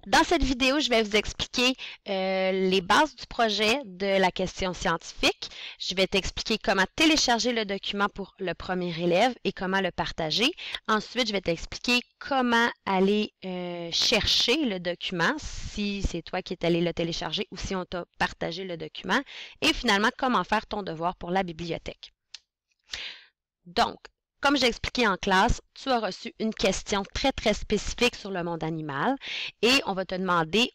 Dans cette vidéo, je vais vous expliquer les bases du projet de la question scientifique. Je vais t'expliquer comment télécharger le document pour le premier élève et comment le partager. Ensuite, je vais t'expliquer comment aller chercher le document, si c'est toi qui es allé le télécharger ou si on t'a partagé le document. Et finalement, comment faire ton devoir pour la bibliothèque. Donc, comme j'ai expliqué en classe, tu as reçu une question très spécifique sur le monde animal et on va te demander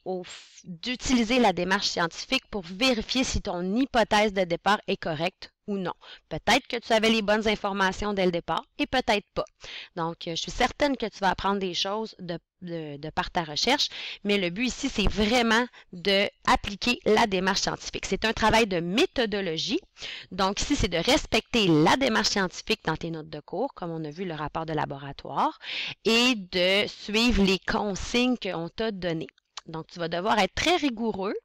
d'utiliser la démarche scientifique pour vérifier si ton hypothèse de départ est correcte ou non. Peut-être que tu avais les bonnes informations dès le départ et peut-être pas. Donc, je suis certaine que tu vas apprendre des choses de par ta recherche, mais le but ici, c'est vraiment d'appliquer la démarche scientifique. C'est un travail de méthodologie. Donc, ici, c'est de respecter la démarche scientifique dans tes notes de cours, comme on a vu le rapport de laboratoire, et de suivre les consignes qu'on t'a données. Donc, tu vas devoir être très rigoureux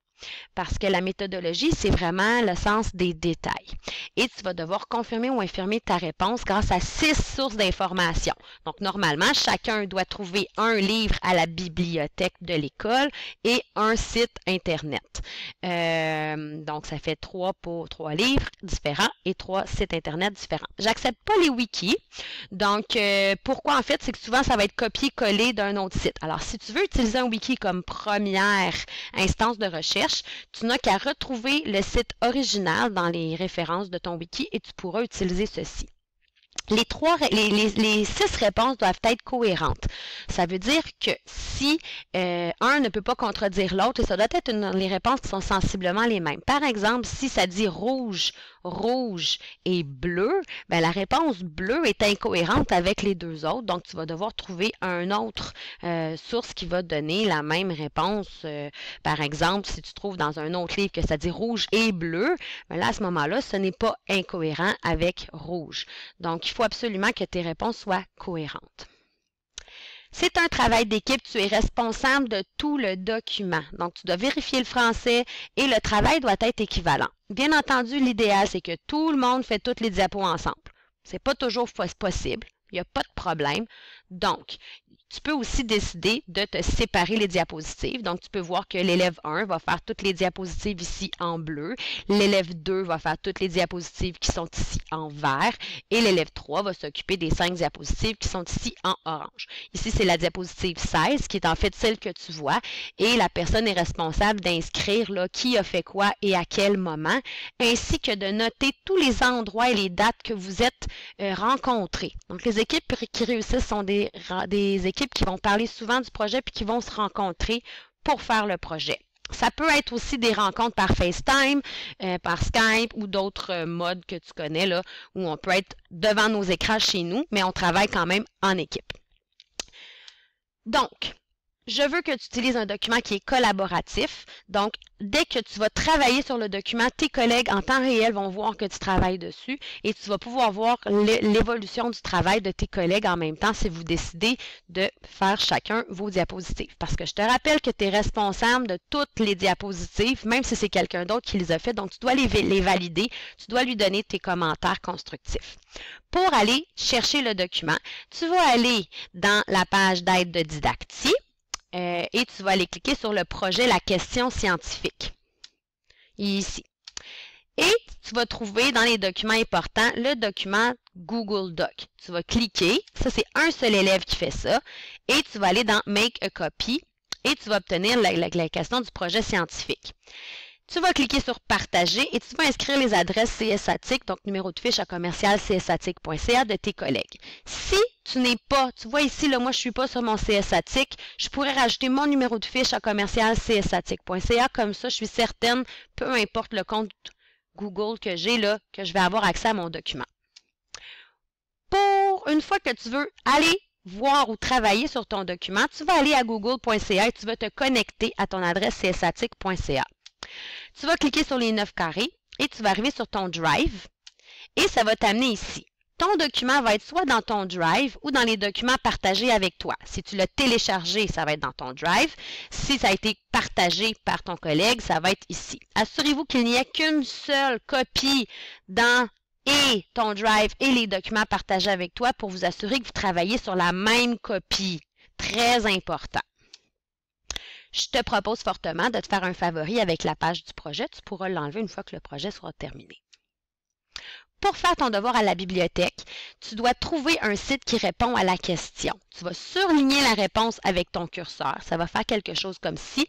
parce que la méthodologie, c'est vraiment le sens des détails. Et tu vas devoir confirmer ou infirmer ta réponse grâce à 6 sources d'informations. Donc, normalement, chacun doit trouver un livre à la bibliothèque de l'école et un site Internet. Donc, ça fait 3 livres différents et 3 sites Internet différents. J'accepte pas les wikis. Donc, pourquoi en fait? C'est que souvent, ça va être copié-collé d'un autre site. Alors, si tu veux utiliser un wiki comme première instance de recherche, tu n'as qu'à retrouver le site original dans les références de ton wiki et tu pourras utiliser ceci. Les 6 réponses doivent être cohérentes. Ça veut dire que si un ne peut pas contredire l'autre, et ça doit être les réponses qui sont sensiblement les mêmes. Par exemple, si ça dit rouge, rouge et bleu, ben la réponse bleue est incohérente avec les deux autres. Donc, tu vas devoir trouver un autre source qui va donner la même réponse. Par exemple, si tu trouves dans un autre livre que ça dit rouge et bleu, ben là, à ce moment-là, ce n'est pas incohérent avec rouge. Donc, il faut absolument que tes réponses soient cohérentes. C'est un travail d'équipe, tu es responsable de tout le document. Donc, tu dois vérifier le français et le travail doit être équivalent. Bien entendu, l'idéal, c'est que tout le monde fait toutes les diapos ensemble. Ce n'est pas toujours possible, il n'y a pas de problème. Donc, tu peux aussi décider de te séparer les diapositives. Donc, tu peux voir que l'élève 1 va faire toutes les diapositives ici en bleu. L'élève 2 va faire toutes les diapositives qui sont ici en vert. Et l'élève 3 va s'occuper des 5 diapositives qui sont ici en orange. Ici, c'est la diapositive 16 qui est en fait celle que tu vois. Et la personne est responsable d'inscrire qui a fait quoi et à quel moment, ainsi que de noter tous les endroits et les dates que vous êtes rencontrés. Donc, les équipes qui réussissent sont des équipes qui vont parler souvent du projet puis qui vont se rencontrer pour faire le projet. Ça peut être aussi des rencontres par FaceTime, par Skype ou d'autres modes que tu connais là, où on peut être devant nos écrans chez nous, mais on travaille quand même en équipe. Donc, je veux que tu utilises un document qui est collaboratif. Donc, dès que tu vas travailler sur le document, tes collègues en temps réel vont voir que tu travailles dessus et tu vas pouvoir voir l'évolution du travail de tes collègues en même temps si vous décidez de faire chacun vos diapositives. Parce que je te rappelle que tu es responsable de toutes les diapositives, même si c'est quelqu'un d'autre qui les a fait. Donc, tu dois les valider, tu dois lui donner tes commentaires constructifs. Pour aller chercher le document, tu vas aller dans la page d'aide de didactie. Et tu vas aller cliquer sur le projet La question scientifique, ici. Et tu vas trouver dans les documents importants le document Google Doc. Tu vas cliquer, ça c'est un seul élève qui fait ça, et tu vas aller dans Make a Copy et tu vas obtenir la question du projet scientifique. Tu vas cliquer sur Partager et tu vas inscrire les adresses CSATIC, donc numéro de fiche à commercial-csatic.ca de tes collègues. Si tu n'es pas, tu vois ici, là, moi je ne suis pas sur mon CSATIC, je pourrais rajouter mon numéro de fiche à commercial-csatic.ca, comme ça je suis certaine, peu importe le compte Google que j'ai là, que je vais avoir accès à mon document. Pour une fois que tu veux aller voir ou travailler sur ton document, tu vas aller à google.ca et tu vas te connecter à ton adresse csatic.ca. Tu vas cliquer sur les 9 carrés et tu vas arriver sur ton Drive et ça va t'amener ici. Ton document va être soit dans ton Drive ou dans les documents partagés avec toi. Si tu l'as téléchargé, ça va être dans ton Drive. Si ça a été partagé par ton collègue, ça va être ici. Assurez-vous qu'il n'y ait qu'une seule copie dans ton Drive et les documents partagés avec toi pour vous assurer que vous travaillez sur la même copie. Très important. je te propose fortement de te faire un favori avec la page du projet. Tu pourras l'enlever une fois que le projet sera terminé. Pour faire ton devoir à la bibliothèque, tu dois trouver un site qui répond à la question. Tu vas surligner la réponse avec ton curseur. Ça va faire quelque chose comme ceci,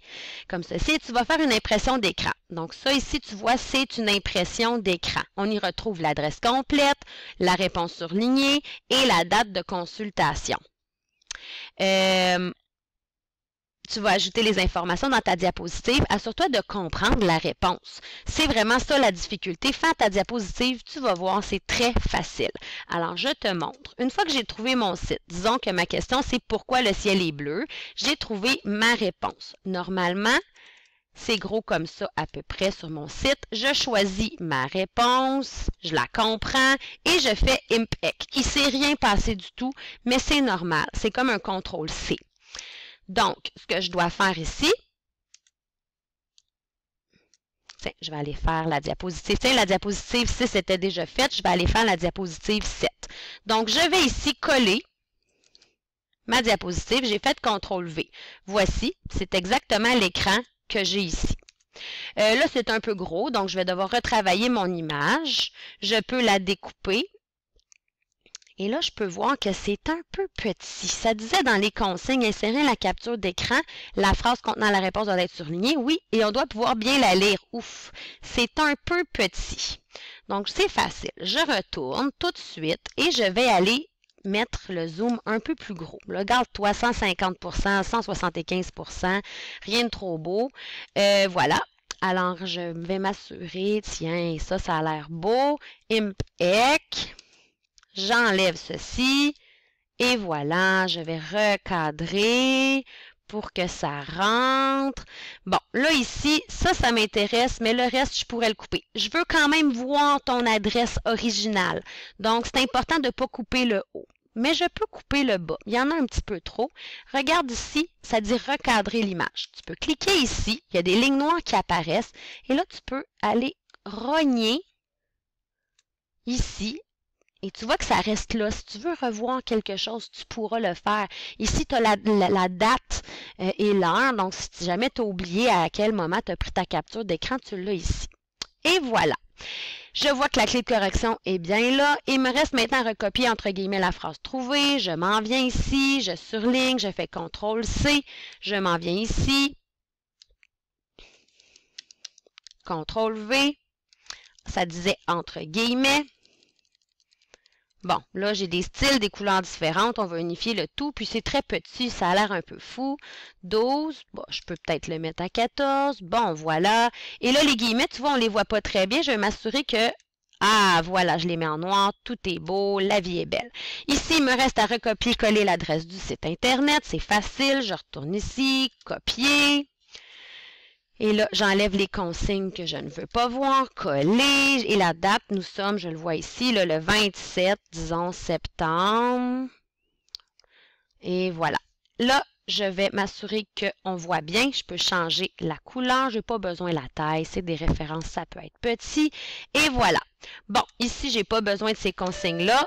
et tu vas faire une impression d'écran. Donc ça ici, tu vois, c'est une impression d'écran. On y retrouve l'adresse complète, la réponse surlignée et la date de consultation. Tu vas ajouter les informations dans ta diapositive. Assure-toi de comprendre la réponse. C'est vraiment ça la difficulté. Faire ta diapositive, tu vas voir, c'est très facile. Alors, je te montre. Une fois que j'ai trouvé mon site, disons que ma question, c'est pourquoi le ciel est bleu, j'ai trouvé ma réponse. Normalement, c'est gros comme ça à peu près sur mon site. Je choisis ma réponse, je la comprends et je fais IMPEC. Il ne s'est rien passé du tout, mais c'est normal. C'est comme un CTRL-C. Donc, ce que je dois faire ici, tiens, je vais aller faire la diapositive. Tiens, la diapositive 6 était déjà faite. Je vais aller faire la diapositive 7. Donc, je vais ici coller ma diapositive. J'ai fait CTRL-V. Voici, c'est exactement l'écran que j'ai ici. Là, c'est un peu gros, donc je vais devoir retravailler mon image. Je peux la découper. Et là, je peux voir que c'est un peu petit. Ça disait dans les consignes, insérer la capture d'écran, la phrase contenant la réponse doit être surlignée. Oui, et on doit pouvoir bien la lire. Ouf, c'est un peu petit. Donc, c'est facile. Je retourne tout de suite et je vais aller mettre le zoom un peu plus gros. Regarde-toi, 150%, 175%, rien de trop beau. Voilà. Alors, je vais m'assurer, tiens, ça a l'air beau. IMPEC. J'enlève ceci et voilà, je vais recadrer pour que ça rentre. Bon, là ici, ça m'intéresse, mais le reste, je pourrais le couper. Je veux quand même voir ton adresse originale. Donc, c'est important de ne pas couper le haut. Mais je peux couper le bas. Il y en a un petit peu trop. Regarde ici, ça dit recadrer l'image. Tu peux cliquer ici, il y a des lignes noires qui apparaissent. Et là, tu peux aller rogner ici. Et tu vois que ça reste là. Si tu veux revoir quelque chose, tu pourras le faire. Ici, tu as la date et l'heure. Donc, si jamais tu as oublié à quel moment tu as pris ta capture d'écran, tu l'as ici. Et voilà. Je vois que la clé de correction est bien là. Il me reste maintenant à recopier entre guillemets la phrase trouvée. Je m'en viens ici. Je surligne. Je fais CTRL-C. Je m'en viens ici. CTRL-V. Ça disait entre guillemets. Bon, là, j'ai des styles, des couleurs différentes. On va unifier le tout. Puis, c'est très petit. Ça a l'air un peu fou. 12. Bon, je peux peut-être le mettre à 14. Bon, voilà. Et là, les guillemets, tu vois, on ne les voit pas très bien. Je vais m'assurer que... Ah, voilà, je les mets en noir. Tout est beau. La vie est belle. Ici, il me reste à recopier-coller l'adresse du site Internet. C'est facile. Je retourne ici. Copier. Et là, j'enlève les consignes que je ne veux pas voir, coller. Et la date, nous sommes, je le vois ici, là, le 27, disons, septembre. Et voilà. Là, je vais m'assurer qu'on voit bien. Je peux changer la couleur. Je n'ai pas besoin de la taille. C'est des références, ça peut être petit. Et voilà. Bon, ici, je n'ai pas besoin de ces consignes-là.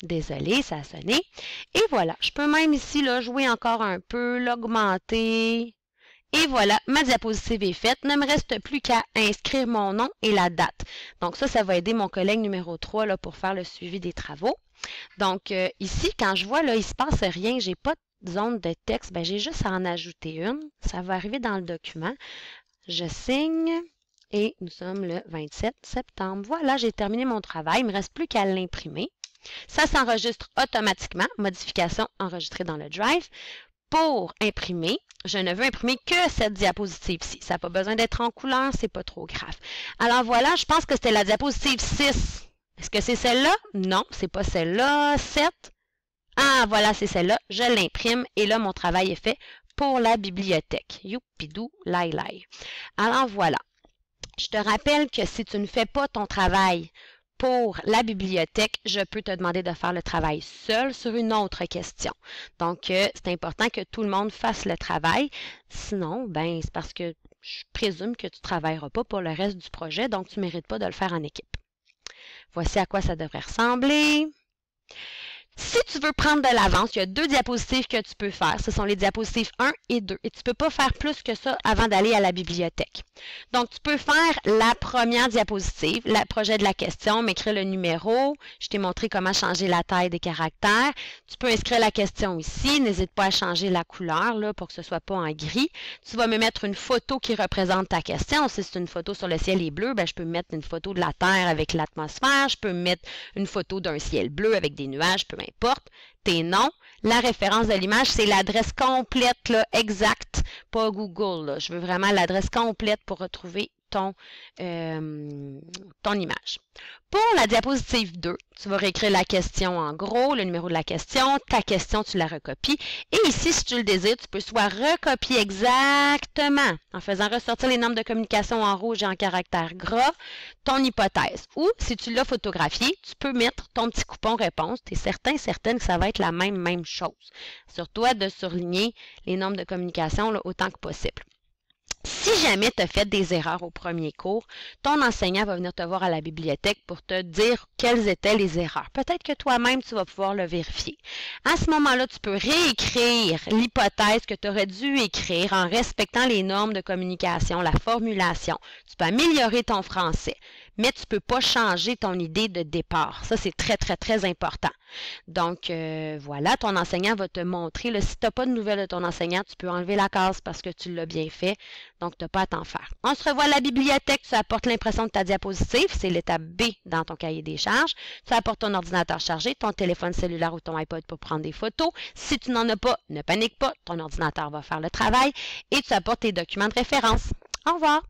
Désolée, ça a sonné. Et voilà, je peux même ici là, jouer encore un peu, l'augmenter. Et voilà, ma diapositive est faite. Ne me reste plus qu'à inscrire mon nom et la date. Donc ça va aider mon collègue numéro 3 là, pour faire le suivi des travaux. Donc ici, quand je vois, là, il ne se passe rien, je n'ai pas de zone de texte, ben, j'ai juste à en ajouter une. Ça va arriver dans le document. Je signe. Et nous sommes le 27 septembre. Voilà, j'ai terminé mon travail. Il ne me reste plus qu'à l'imprimer. Ça s'enregistre automatiquement, modification enregistrée dans le Drive. Pour imprimer, je ne veux imprimer que cette diapositive-ci. Ça n'a pas besoin d'être en couleur, c'est pas trop grave. Alors voilà, je pense que c'était la diapositive 6. Est-ce que c'est celle-là? Non, c'est pas celle-là. 7. Ah, voilà, c'est celle-là. Je l'imprime et là, mon travail est fait pour la bibliothèque. Youpidou, lai lai. Alors voilà. Je te rappelle que si tu ne fais pas ton travail pour la bibliothèque, je peux te demander de faire le travail seul sur une autre question. Donc, c'est important que tout le monde fasse le travail. Sinon, ben, c'est parce que je présume que tu ne travailleras pas pour le reste du projet, donc tu ne mérites pas de le faire en équipe. Voici à quoi ça devrait ressembler. Si tu veux prendre de l'avance, il y a 2 diapositives que tu peux faire. Ce sont les diapositives 1 et 2. Et tu ne peux pas faire plus que ça avant d'aller à la bibliothèque. Donc, tu peux faire la première diapositive, le projet de la question, m'écrire le numéro. Je t'ai montré comment changer la taille des caractères. Tu peux inscrire la question ici. N'hésite pas à changer la couleur là, pour que ce ne soit pas en gris. Tu vas me mettre une photo qui représente ta question. Si c'est une photo sur le ciel est bleu, ben, je peux mettre une photo de la Terre avec l'atmosphère. Je peux mettre une photo d'un ciel bleu avec des nuages, peu importe, tes noms. La référence de l'image, c'est l'adresse complète, là, exacte, pas Google. Là. Je veux vraiment l'adresse complète pour retrouver ton image. Pour la diapositive 2, tu vas réécrire la question en gros, le numéro de la question, ta question, tu la recopies. Et ici, si tu le désires, tu peux soit recopier exactement, en faisant ressortir les normes de communication en rouge et en caractère gras, ton hypothèse. Ou, si tu l'as photographié, tu peux mettre ton petit coupon réponse. Tu es certaine que ça va être la même chose. Sur toi de surligner les normes de communication là, autant que possible. Si jamais tu as fait des erreurs au premier cours, ton enseignant va venir te voir à la bibliothèque pour te dire quelles étaient les erreurs. Peut-être que toi-même, tu vas pouvoir le vérifier. À ce moment-là, tu peux réécrire l'hypothèse que tu aurais dû écrire en respectant les normes de communication, la formulation. Tu peux améliorer ton français, mais tu ne peux pas changer ton idée de départ. Ça, c'est très important. Donc, voilà, ton enseignant va te montrer. Là, si tu n'as pas de nouvelles de ton enseignant, tu peux enlever la case parce que tu l'as bien fait. Donc, tu n'as pas à t'en faire. On se revoit à la bibliothèque. Tu apportes l'impression de ta diapositive. C'est l'étape B dans ton cahier des charges. Tu apportes ton ordinateur chargé, ton téléphone cellulaire ou ton iPod pour prendre des photos. Si tu n'en as pas, ne panique pas. Ton ordinateur va faire le travail. Et tu apportes tes documents de référence. Au revoir!